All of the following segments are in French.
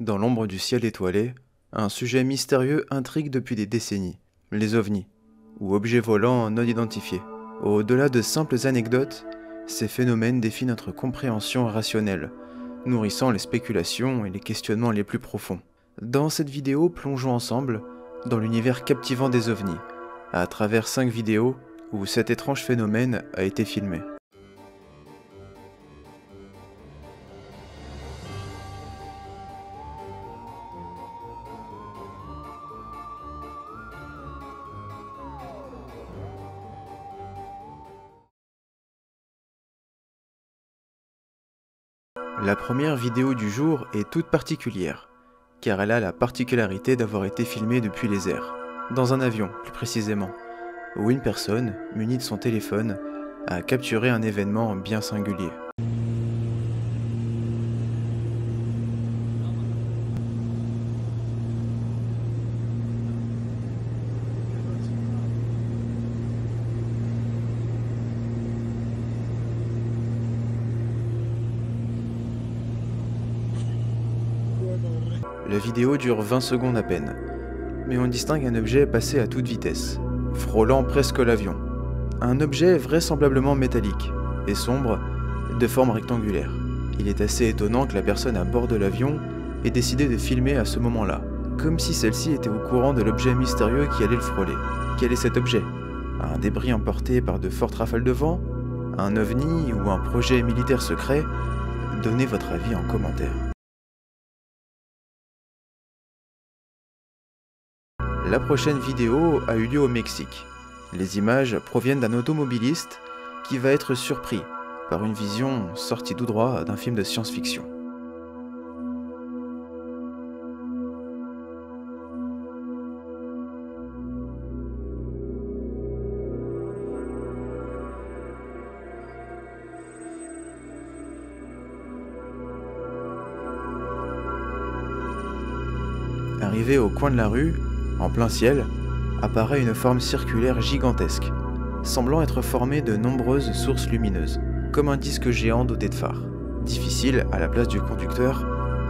Dans l'ombre du ciel étoilé, un sujet mystérieux intrigue depuis des décennies, les ovnis, ou objets volants non identifiés. Au-delà de simples anecdotes, ces phénomènes défient notre compréhension rationnelle, nourrissant les spéculations et les questionnements les plus profonds. Dans cette vidéo, plongeons ensemble dans l'univers captivant des ovnis, à travers 5 vidéos où cet étrange phénomène a été filmé. La première vidéo du jour est toute particulière, car elle a la particularité d'avoir été filmée depuis les airs, dans un avion plus précisément, où une personne, munie de son téléphone, a capturé un événement bien singulier. La vidéo dure 20 secondes à peine, mais on distingue un objet passé à toute vitesse, frôlant presque l'avion. Un objet vraisemblablement métallique et sombre, de forme rectangulaire. Il est assez étonnant que la personne à bord de l'avion ait décidé de filmer à ce moment-là, comme si celle-ci était au courant de l'objet mystérieux qui allait le frôler. Quel est cet objet? Un débris emporté par de fortes rafales de vent? Un ovni ou un projet militaire secret? Donnez votre avis en commentaire. La prochaine vidéo a eu lieu au Mexique. Les images proviennent d'un automobiliste qui va être surpris par une vision sortie tout droit d'un film de science-fiction. Arrivé au coin de la rue, en plein ciel, apparaît une forme circulaire gigantesque, semblant être formée de nombreuses sources lumineuses, comme un disque géant doté de phares. Difficile, à la place du conducteur,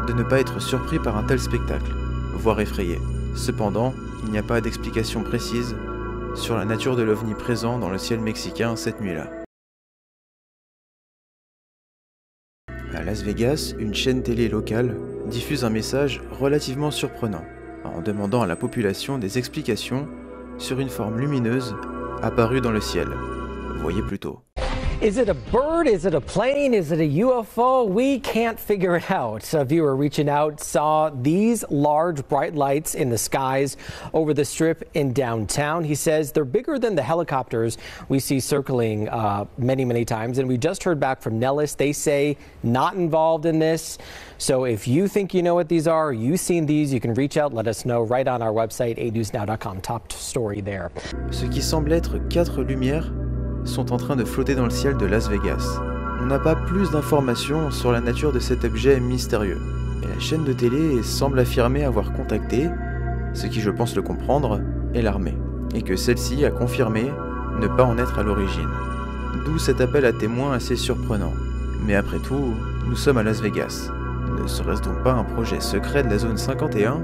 de ne pas être surpris par un tel spectacle, voire effrayé. Cependant, il n'y a pas d'explication précise sur la nature de l'ovni présent dans le ciel mexicain cette nuit-là. À Las Vegas, une chaîne télé locale diffuse un message relativement surprenant, en demandant à la population des explications sur une forme lumineuse apparue dans le ciel. Voyez plutôt. Is it a bird? Is it a plane? Is it a UFO? We can't figure it out. A viewer reaching out saw these large bright lights in the skies over the strip in downtown. He says they're bigger than the helicopters we see circling many times. And we just heard back from Nellis. They say not involved in this. So if you think you know what these are, or you've seen these, you can reach out, let us know right on our website, anewsnow.com. Top story there. Ce qui semble être 4 lumières sont en train de flotter dans le ciel de Las Vegas. On n'a pas plus d'informations sur la nature de cet objet mystérieux, et la chaîne de télé semble affirmer avoir contacté, ce qui je pense le comprendre, est l'armée, et que celle-ci a confirmé ne pas en être à l'origine. D'où cet appel à témoins assez surprenant. Mais après tout, nous sommes à Las Vegas. Ne serait-ce donc pas un projet secret de la zone 51?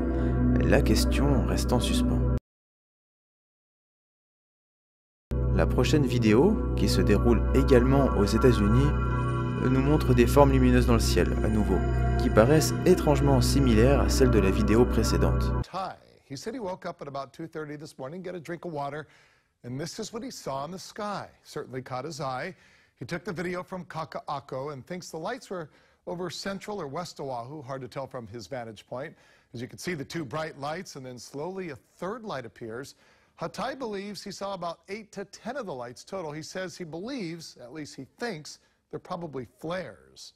La question reste en suspens. La prochaine vidéo, qui se déroule également aux États-Unis, nous montre des formes lumineuses dans le ciel, à nouveau, qui paraissent étrangement similaires à celles de la vidéo précédente. He said he woke up at about 2:30 this morning, get a drink of water, and this is what he saw in the sky. Certainly caught his eye. He took the video from Kaka'ako and thinks the lights were over Central or West Oahu, hard to tell from his vantage point. As you can see, the two bright lights, and then slowly a third light appears. Hatai believes he saw about 8 to 10 of the lights total. He says he believes, at least he thinks, they're probably flares.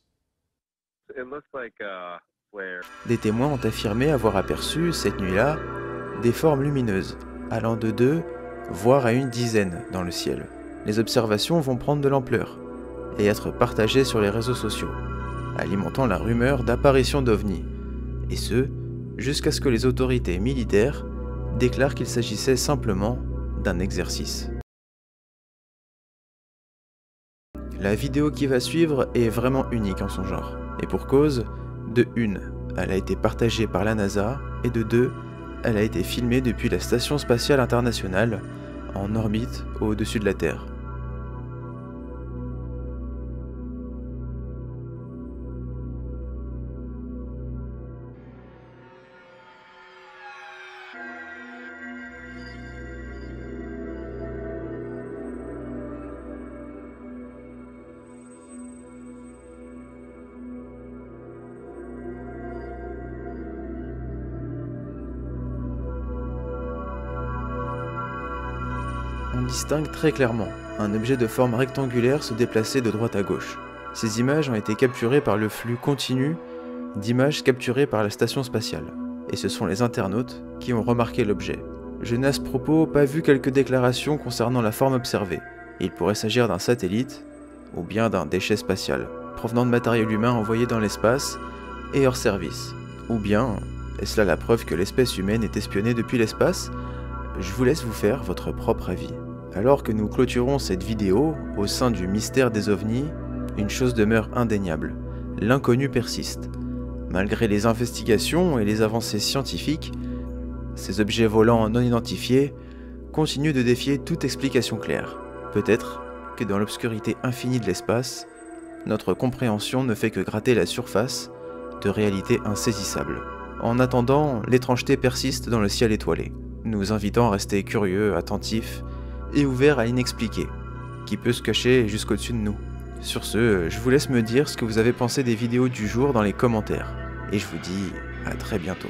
It looks like a flare. Des témoins ont affirmé avoir aperçu, cette nuit-là, des formes lumineuses, allant de 2, voire à une dizaine dans le ciel. Les observations vont prendre de l'ampleur et être partagées sur les réseaux sociaux, alimentant la rumeur d'apparition d'ovnis, et ce, jusqu'à ce que les autorités militaires déclarent qu'il s'agissait simplement d'un exercice. La vidéo qui va suivre est vraiment unique en son genre, et pour cause, de 1. elle a été partagée par la NASA, et de 2, elle a été filmée depuis la Station spatiale internationale, en orbite au-dessus de la Terre. On distingue très clairement un objet de forme rectangulaire se déplacer de droite à gauche. Ces images ont été capturées par le flux continu d'images capturées par la station spatiale, et ce sont les internautes qui ont remarqué l'objet. Je n'ai à ce propos pas vu quelques déclarations concernant la forme observée. Il pourrait s'agir d'un satellite, ou bien d'un déchet spatial, provenant de matériel humain envoyé dans l'espace et hors service. Ou bien, est-ce là la preuve que l'espèce humaine est espionnée depuis l'espace? Je vous laisse vous faire votre propre avis. Alors que nous clôturons cette vidéo, au sein du mystère des ovnis, une chose demeure indéniable. L'inconnu persiste. Malgré les investigations et les avancées scientifiques, ces objets volants non identifiés continuent de défier toute explication claire. Peut-être que dans l'obscurité infinie de l'espace, notre compréhension ne fait que gratter la surface de réalités insaisissables. En attendant, l'étrangeté persiste dans le ciel étoilé, nous invitant à rester curieux, attentifs et ouverts à l'inexpliqué, qui peut se cacher jusqu'au-dessus de nous. Sur ce, je vous laisse me dire ce que vous avez pensé des vidéos du jour dans les commentaires, et je vous dis à très bientôt.